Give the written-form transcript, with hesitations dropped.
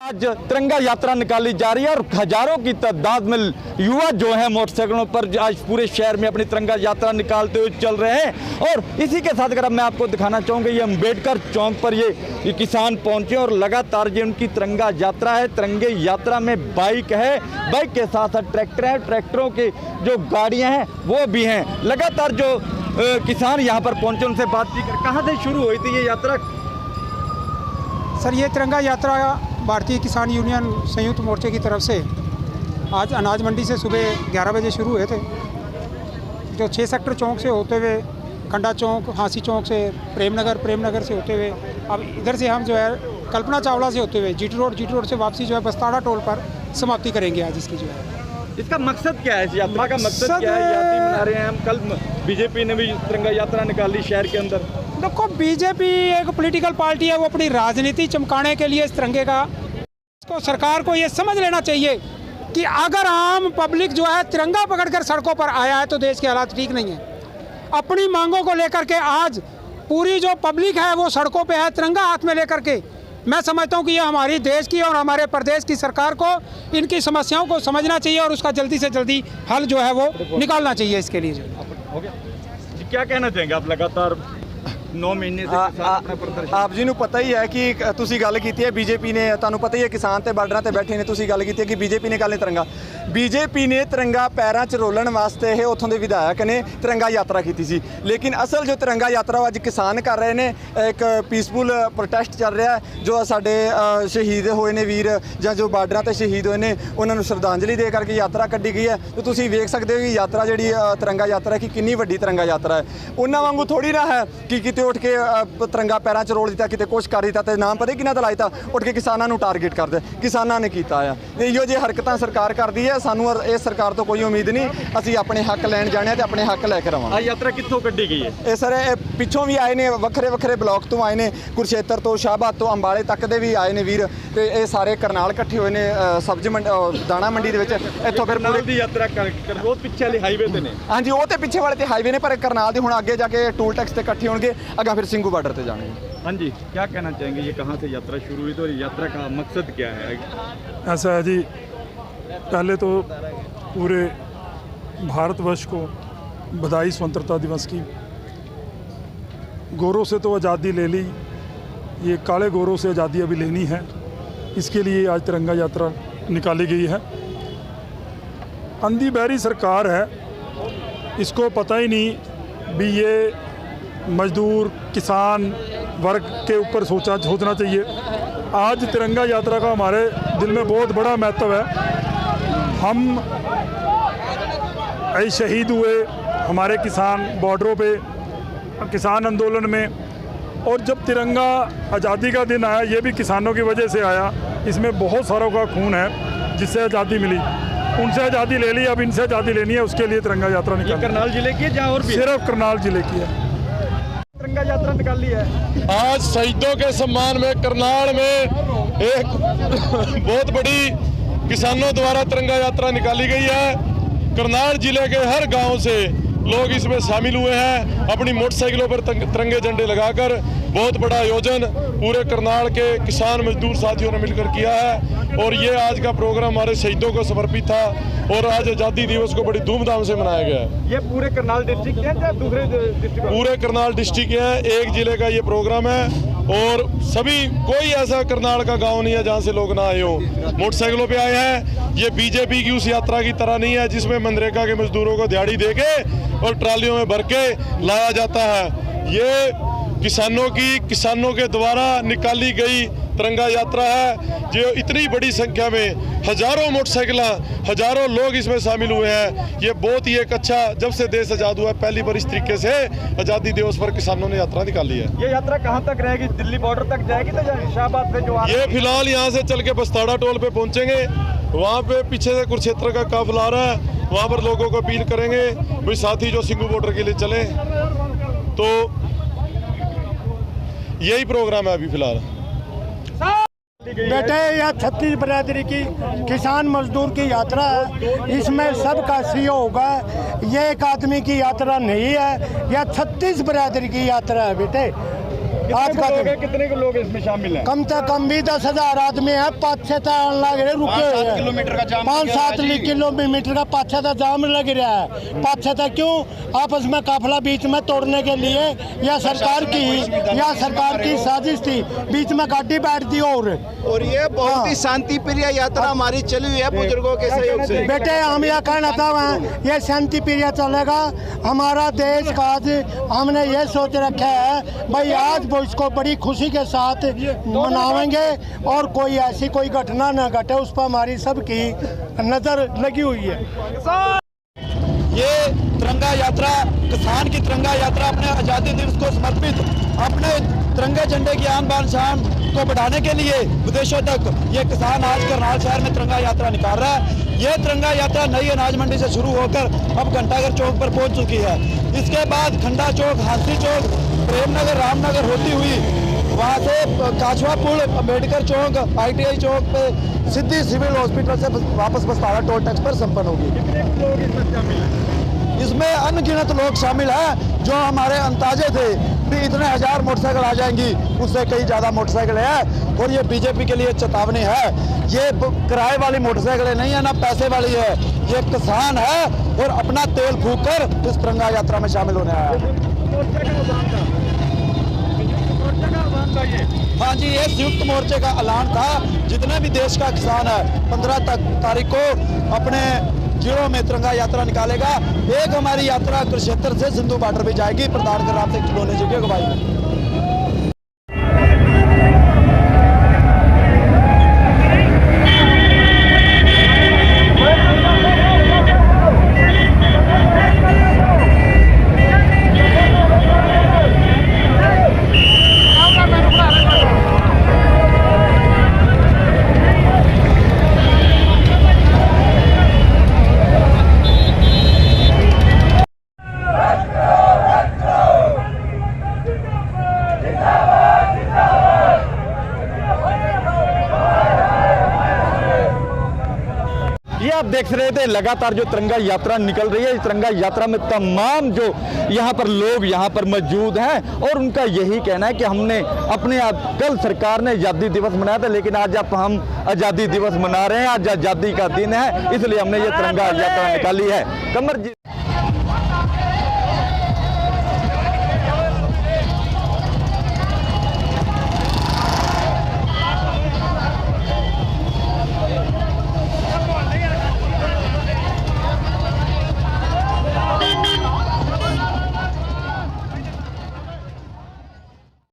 आज तिरंगा यात्रा निकाली जा रही है और हजारों की तादाद में युवा जो है मोटरसाइकिलों पर आज पूरे शहर में अपनी तिरंगा यात्रा निकालते हुए चल रहे हैं। और इसी के साथ अगर मैं आपको दिखाना चाहूँगा, ये अम्बेडकर चौक पर ये किसान पहुंचे और लगातार ये उनकी तिरंगा यात्रा है। तिरंगे यात्रा में बाइक है, बाइक के साथ साथ ट्रैक्टर है, ट्रैक्टरों की जो गाड़ियाँ हैं वो भी हैं। लगातार जो किसान यहाँ पर पहुँचे उनसे बातचीत कर, कहाँ से शुरू हुई थी ये यात्रा? सर, ये तिरंगा यात्रा भारतीय किसान यूनियन संयुक्त मोर्चे की तरफ से आज अनाज मंडी से सुबह 11 बजे शुरू हुए थे, जो 6 सेक्टर चौक से होते हुए खंडा चौक, हाँसी चौक से प्रेमनगर से होते हुए अब इधर से हम जो है कल्पना चावला से होते हुए जीटी रोड से वापसी जो है बस्ताड़ा टोल पर समाप्ति करेंगे। आज इसकी जो है, इसका मकसद क्या है? इस यात्रा का मकसद क्या है? यात्री मना रहे हैं हम। कल बीजेपी ने भी तिरंगा यात्रा निकाली शहर के अंदर। देखो, बीजेपी एक पॉलिटिकल पार्टी है, वो अपनी राजनीति चमकाने के लिए इस तिरंगे का, इसको सरकार को ये समझ लेना चाहिए कि अगर आम पब्लिक जो है तिरंगा पकड़कर सड़कों पर आया है तो देश के हालात ठीक नहीं है। अपनी मांगों को लेकर के आज पूरी जो पब्लिक है वो सड़कों पे है तिरंगा हाथ में लेकर के। मैं समझता हूँ कि ये हमारी देश की और हमारे प्रदेश की सरकार को इनकी समस्याओं को समझना चाहिए और उसका जल्दी से जल्दी हल जो है वो निकालना चाहिए। इसके लिए जो क्या कहना चाहेंगे आप? लगातार 9 महीने से आप जी ਨੂੰ ਪਤਾ ਹੀ ਹੈ ਕਿ ਤੁਸੀਂ ਗੱਲ ਕੀਤੀ ਹੈ ਬੀਜੇਪੀ ਨੇ, ਤੁਹਾਨੂੰ ਪਤਾ ਹੀ ਹੈ ਕਿਸਾਨ ਤੇ ਬਾਰਡਰਾਂ ਤੇ ਬੈਠੇ ਨੇ, ਤੁਸੀਂ ਗੱਲ ਕੀਤੀ ਹੈ ਕਿ ਬੀਜੇਪੀ ਨੇ ਕੱਲ੍ਹ ਤਿਰੰਗਾ, ਬੀਜੇਪੀ ਨੇ ਤਿਰੰਗਾ ਪੈਰਾਂ 'ਚ ਰੋਲਣ ਵਾਸਤੇ ਇਹ ਉੱਥੋਂ ਦੇ ਵਿਧਾਇਕ ਨੇ ਤਿਰੰਗਾ ਯਾਤਰਾ ਕੀਤੀ ਸੀ। ਲੇਕਿਨ ਅਸਲ ਜੋ ਤਿਰੰਗਾ ਯਾਤਰਾ ਅੱਜ ਕਿਸਾਨ ਕਰ ਰਹੇ ਨੇ, ਇੱਕ ਪੀਸਫੁਲ ਪ੍ਰੋਟੈਸਟ ਚੱਲ ਰਿਹਾ ਜੋ ਸਾਡੇ ਸ਼ਹੀਦ ਹੋਏ ਨੇ ਵੀਰ ਜਾਂ ਜੋ ਬਾਰਡਰਾਂ ਤੇ ਸ਼ਹੀਦ ਹੋਏ ਨੇ ਉਹਨਾਂ ਨੂੰ ਸ਼ਰਧਾਂਜਲੀ ਦੇ ਕਰਕੇ ਯਾਤਰਾ ਕੱਢੀ ਗਈ ਹੈ। ਤੇ ਤੁਸੀਂ ਵੇਖ ਸਕਦੇ ਹੋ ਕਿ ਯਾਤਰਾ ਜਿਹੜੀ ਤਿਰੰਗਾ ਯਾਤਰਾ ਕਿ ਕਿੰਨੀ ਵੱਡੀ ਤਿਰੰਗਾ ਯਾਤਰਾ ਹੈ। ਉਹਨਾਂ ਵਾਂਗੂ ਥੋੜੀ ਨਾ ਹੈ ਕਿ ਕਿਤੇ ਉੱਠ ਕੇ ਤਿਰੰਗਾ ਪੈਰਾਂ 'ਚ ਰੋਲ ਦਿੱਤਾ, ਕਿਤੇ ਕੁਛ ਕਰ ਦਿੱਤਾ ਤੇ ਨਾਮ ਪਤਾ ਕਿਹਨਾਂ ਦਾ ਲਾਇਆ, ਉੱਠ ਕੇ ਕਿਸਾਨਾਂ ਨੂੰ ਟਾਰਗੇਟ ਕਰਦੇ। ਕਿਸਾਨਾਂ ਨੇ ਕੀਤਾ ਆ ਇਹੋ ਜਿਹੀ ਹਰਕਤਾਂ ਸਰਕਾਰ ਕਰਦੀ ਹੈ। ਸਾਨੂੰ ਇਸ ਸਰਕਾਰ ਤੋਂ ਕੋਈ ਉਮੀਦ ਨਹੀਂ, ਅਸੀਂ ਆਪਣੇ ਹੱਕ ਲੈਣ ਜਾਣੇ ਤੇ ਆਪਣੇ ਹੱਕ ਲੈ ਕੇ ਰਵਾਂਗੇ। ਆ ਯਾਤਰਾ ਕਿੱਥੋਂ ਕੱਢੀ ਗਈ ਹੈ? ਇਹ ਸਰ ਪਿੱਛੋਂ ਵੀ ਆਏ ਨੇ, ਵੱਖਰੇ ਬਲਾਕ ਤੋਂ ਆਏ ਨੇ, ਕੁਰਸ਼ੇਤਰ ਤੋਂ, ਸ਼ਾਹਬਾਦ ਤੋਂ, ਅੰਬਾਲੇ ਤੱਕ ਦੇ ਵੀ ਆਏ ਨੇ ਵੀਰ। ਤੇ ਇਹ ਸਾਰੇ ਕਰਨਾਲ ਇਕੱਠੇ ਹੋਏ ਨੇ ਸਬਜ਼ੀ ਦਾਣਾ ਮੰਡੀ ਦੇ ਵਿੱਚ। ਇੱਥੋਂ ਫਿਰ ਪੂਰੀ ਦੀ ਯਾਤਰਾ ਬਹੁਤ ਪਿੱਛੇ ਵਾਲੇ ਹਾਈਵੇ ਤੇ ਨੇ। ਹਾਂਜੀ, ਉਹ ਤੇ ਪਿੱਛੇ ਵਾਲੇ ਤੇ ਹਾਈਵੇ ਨੇ, ਪਰ ਕਰਨਾਲ ਦੇ ਹੁਣ ਅੱਗੇ ਜਾ ਕੇ टोल टैक्स ਤੇ ਇਕੱਠੇ ਹੋਣਗੇ, ਅੱਗਾ ਫਿਰ ਸਿੰਘੂ ਬਾਰਡਰ ਤੇ जाएंगे। हाँ जी, क्या कहना चाहेंगे? ये कहाँ से यात्रा शुरू हुई थी और यात्रा का मकसद क्या है? ऐसा है जी, पहले तो पूरे भारतवर्ष को बधाई स्वतंत्रता दिवस की। गोरों से तो आज़ादी ले ली, ये काले गोरों से आज़ादी अभी लेनी है, इसके लिए आज तिरंगा यात्रा निकाली गई है। अंधी बहरी सरकार है, इसको पता ही नहीं भी ये मजदूर किसान वर्ग के ऊपर सोचना चाहिए। आज तिरंगा यात्रा का हमारे दिल में बहुत बड़ा महत्व है। हम शहीद हुए हमारे किसान बॉर्डरों पे किसान आंदोलन में, और जब तिरंगा आज़ादी का दिन आया ये भी किसानों की वजह से आया। इसमें बहुत सारों का खून है जिससे आज़ादी मिली, उनसे आज़ादी ले ली, अब इनसे आज़ादी लेनी है, उसके लिए तिरंगा यात्रा निकाली। करनाल जिले की है जहाँ और भी? सिर्फ करनाल जिले की है। तिरंगा यात्रा निकाली है आज शहीदों के सम्मान में करनाल में एक बहुत बड़ी किसानों द्वारा तिरंगा यात्रा निकाली गई है। करनाल जिले के हर गांव से लोग इसमें शामिल हुए हैं, अपनी मोटरसाइकिलों पर तिरंगे झंडे लगाकर। बहुत बड़ा आयोजन पूरे करनाल के किसान मजदूर साथियों ने मिलकर किया है और ये आज का प्रोग्राम हमारे शहीदों को समर्पित था और आज आज़ादी दिवस को बड़ी धूमधाम से मनाया गया है। ये पूरे करनाल डिस्ट्रिक्ट के या दूसरे डिस्ट्रिक्ट? पूरे करनाल डिस्ट्रिक्ट के हैं, एक जिले का ये प्रोग्राम है और सभी, कोई ऐसा करनाल का गांव नहीं है जहां से लोग ना आए हो। मोटरसाइकिलों पे आए हैं। ये बीजेपी की उस यात्रा की तरह नहीं है जिसमें मनरेगा के मजदूरों को दिहाड़ी देके और ट्रालियों में भर के लाया जाता है। ये किसानों के द्वारा निकाली गई तिरंगा यात्रा है, जो इतनी बड़ी संख्या में हजारों मोटरसाइकिल, हजारों लोग इसमें शामिल हुए हैं। ये बहुत ही एक अच्छा, जब से देश आज़ाद हुआ है पहली बार इस तरीके से आज़ादी दिवस पर किसानों ने यात्रा निकाली है। ये यात्रा कहाँ तक रहेगी? दिल्ली बॉर्डर तक जाएगी तो शाहबाद से जो ये फिलहाल यहाँ से चल के बस्ताड़ा टोल पे पहुँचेंगे, वहाँ पे पीछे से कुरुक्षेत्र का काफिला आ रहा है, वहाँ पर लोगों को अपील करेंगे भाई साथी जो सिंघू बॉर्डर के लिए चले। तो यही प्रोग्राम है अभी फिलहाल। बेटे, यह 36 बरादरी की किसान मजदूर की यात्रा है, इसमें सबका सहयोग होगा। ये एक आदमी की यात्रा नहीं है, यह 36 बरादरी की यात्रा है बेटे। आपका कितने को लोग इसमें शामिल हैं? कम से कम भी 10,000 आदमी है। 5-6 लग रहे रुके हुए हैं। 5-7 किलोमीटर का 5-6 जाम लग रहा है। 5-6 क्यों? आपस में काफिला बीच में तोड़ने के लिए या सरकार की साजिश थी। बीच में गाड़ी बैठ दी और ये बहुत ही शांति प्रिय यात्रा हमारी चली हुई है बुजुर्गों के सहयोग से। बेटे हम यह कहना था ये शांति प्रिय चलेगा हमारा देश का। आज हमने ये सोच रखा है भाई आज वो इसको बड़ी खुशी के साथ मनाएंगे और कोई ऐसी कोई घटना न घटे, उस पर हमारी सबकी नजर लगी हुई है। ये तिरंगा यात्रा किसान की तिरंगा यात्रा अपने आज़ादी दिवस को समर्पित अपने तिरंगे झंडे की आन बान शान को बढ़ाने के लिए विदेशों तक ये किसान आज करनाल शहर में तिरंगा यात्रा निकाल रहा है। ये तिरंगा यात्रा नई अनाज मंडी से शुरू होकर अब घंटाघर चौक पर पहुंच चुकी है। इसके बाद खंडा चौक, हांसी चौक, प्रेमनगर, रामनगर होती हुई वहाँ से काछवा पुल, अम्बेडकर चौक, ITI चौक पे सीधी सिविल हॉस्पिटल से वापस बसपाड़ा टोल टैक्स पर संपन्न होगी। इसमें अनगिनत लोग शामिल हैं। जो हमारे अंदाजे थे कि इतने हजार मोटरसाइकिल आ जाएंगी, उससे कई ज़्यादा मोटरसाइकिल है। और ये बीजेपी के लिए चेतावनी है। ये किराए वाली मोटरसाइकिलें नहीं है, ना पैसे वाली है। ये किसान है और अपना तेल फूंक कर इस तिरंगा यात्रा में शामिल होने आया है। हाँ जी, ये संयुक्त मोर्चे का ऐलान था। जितने भी देश का किसान है 15 तारीख को अपने जिलों में तिरंगा यात्रा निकालेगा। एक हमारी यात्रा कुरुक्षेत्र से सिंधु बॉर्डर भी जाएगी। प्रधान कर आपसे खिलौने जी की अगुवाई में। ये आप देख रहे थे लगातार जो तिरंगा यात्रा निकल रही है। इस तिरंगा यात्रा में तमाम जो यहाँ पर लोग यहाँ पर मौजूद हैं और उनका यही कहना है कि हमने अपने कल सरकार ने आज़ादी दिवस मनाया था, लेकिन आज अब हम आज़ादी दिवस मना रहे हैं। आज आज़ादी का दिन है, इसलिए हमने ये तिरंगा यात्रा निकाली है। कमर जी